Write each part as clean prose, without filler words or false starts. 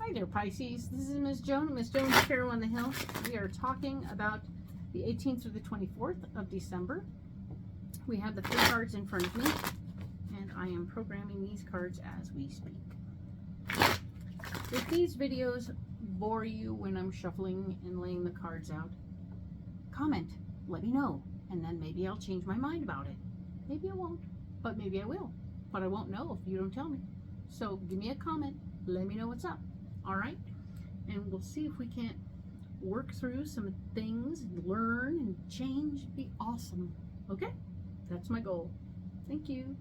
Hi there, Pisces. This is Miss Joan, Miss Joan's Tarot on the Hill. We are talking about the 18th through the 24th of December. We have the 3 cards in front of me, and I am programming these cards as we speak. If these videos bore you when I'm shuffling and laying the cards out, comment, let me know, and then maybe I'll change my mind about it. Maybe I won't, but maybe I will. But I won't know if you don't tell me. So give me a comment, let me know what's up. All right, and we'll see if we can't work through some things, learn and change. Be awesome. Okay, that's my goal. Thank you.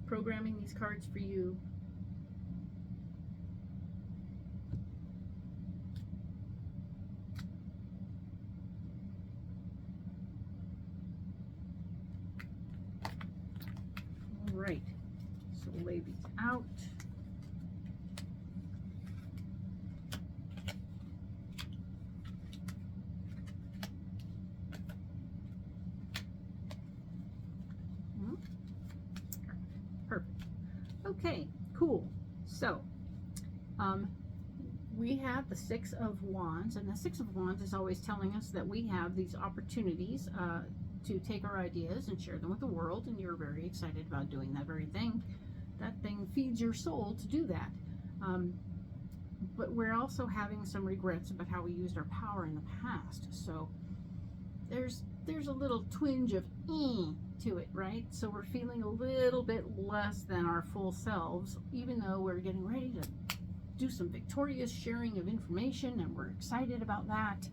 Programming these cards for you. All right, so lay these out. Perfect. Okay, cool. So, we have the 6 of Wands, and the 6 of Wands is always telling us that we have these opportunities to take our ideas and share them with the world, and you're very excited about doing that very thing. That thing feeds your soul to do that. But we're also having some regrets about how we used our power in the past. So there's a little twinge of to it, right? So we're feeling a little bit less than our full selves, even though we're getting ready to do some victorious sharing of information, and we're excited about that.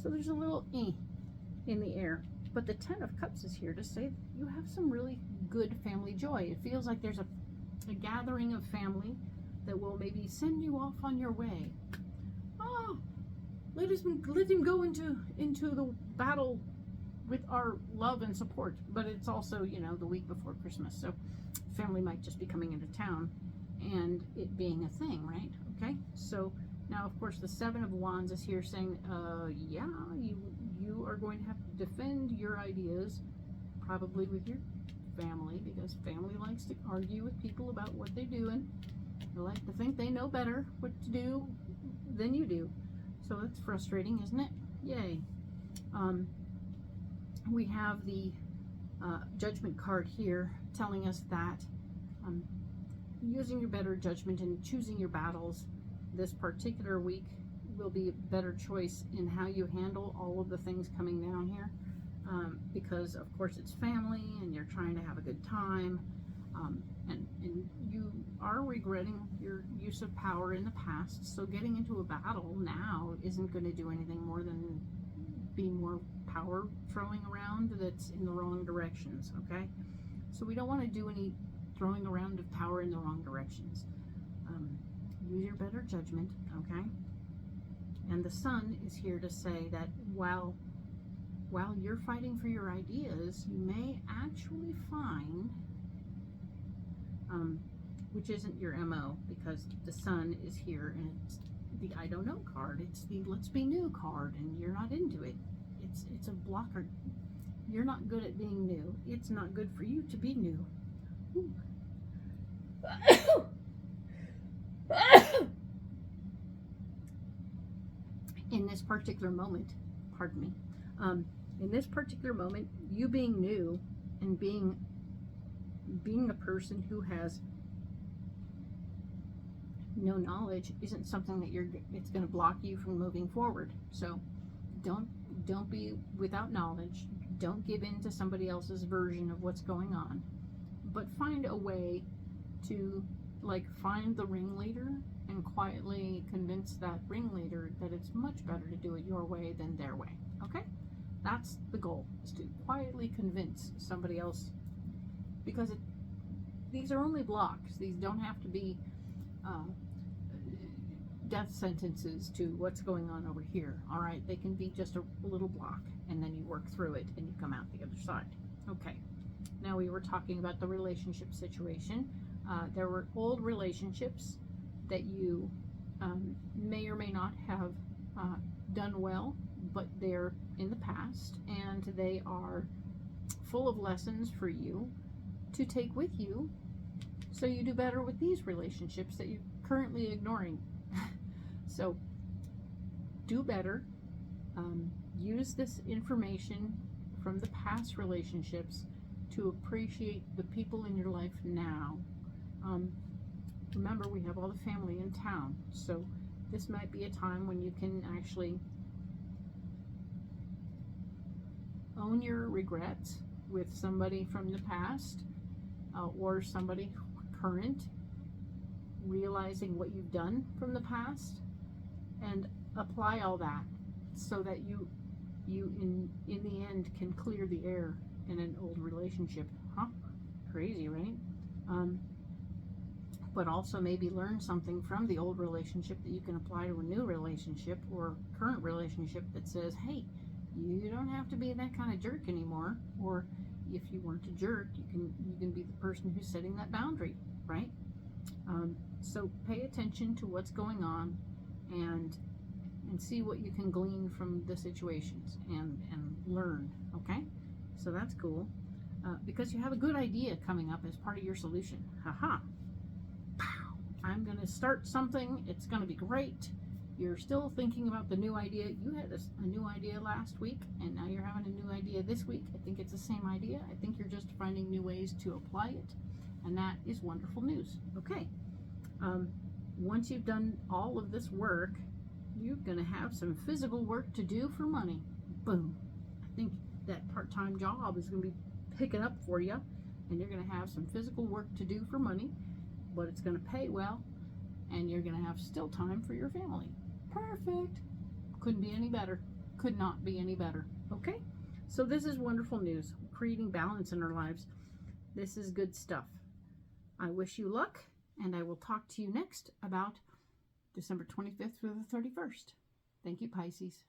So there's a little in the air. But the 10 of Cups is here to say you have some really good family joy. It feels like there's a gathering of family that will maybe send you off on your way. Oh, let him go into the battle with our love and support. But it's also, you know, the week before Christmas, so family might just be coming into town and it being a thing, right? Okay, so now of course the 7 of Wands is here saying, yeah, you are going to have to defend your ideas, probably with your family, because family likes to argue with people about what they do, and they like to think they know better what to do than you do. So it's frustrating, isn't it? Yay. We have the Judgment card here telling us that using your better judgment and choosing your battles this particular week will be a better choice in how you handle all of the things coming down here, because of course it's family and you're trying to have a good time, and you are regretting your use of power in the past. So getting into a battle now isn't going to do anything more than be more power throwing around that's in the wrong directions. Okay, so we don't want to do any throwing around of power in the wrong directions. Use your better judgment. Okay, and the Sun is here to say that while you're fighting for your ideas, you may actually find, which isn't your MO, because the Sun is here and it's the I don't know card. It's the let's be new card, and you're not into it. It's a blocker. You're not good at being new. It's not good for you to be new. In this particular moment, pardon me, in this particular moment, you being new and being a person who has no knowledge isn't something that it's going to block you from moving forward. So don't be without knowledge. Don't give in to somebody else's version of what's going on, but find a way to, like, find the ringleader and quietly convince that ringleader that it's much better to do it your way than their way. Okay, that's the goal, is to quietly convince somebody else, because these are only blocks. These don't have to be death sentences to what's going on over here. All right, they can be just a little block, and then you work through it and you come out the other side. Okay, now we were talking about the relationship situation. There were old relationships that you may or may not have done well, but they're in the past, and they are full of lessons for you to take with you so you do better with these relationships that you're currently ignoring. So do better. Use this information from the past relationships to appreciate the people in your life now. Remember, we have all the family in town, so this might be a time when you can actually own your regrets with somebody from the past or somebody current, realizing what you've done from the past, and apply all that so that you in the end can clear the air in an old relationship. Crazy, right? But also maybe learn something from the old relationship that you can apply to a new relationship or current relationship that says, hey, you don't have to be that kind of jerk anymore. Or if you weren't a jerk, you can be the person who's setting that boundary, right? So pay attention to what's going on and see what you can glean from the situations and learn, okay? So that's cool, because you have a good idea coming up as part of your solution. Haha. I'm going to start something. It's going to be great. You're still thinking about the new idea. You had a new idea last week, and now you're having a new idea this week. I think it's the same idea. I think you're just finding new ways to apply it, and that is wonderful news. Okay. Once you've done all of this work, you're going to have some physical work to do for money. Boom. I think that part-time job is going to be picking up for you, and you're going to have some physical work to do for money, but it's going to pay well, and you're going to have still time for your family. Perfect. Couldn't be any better. Could not be any better. Okay? So this is wonderful news. Creating balance in our lives. This is good stuff. I wish you luck, and I will talk to you next about December 25th through the 31st. Thank you, Pisces.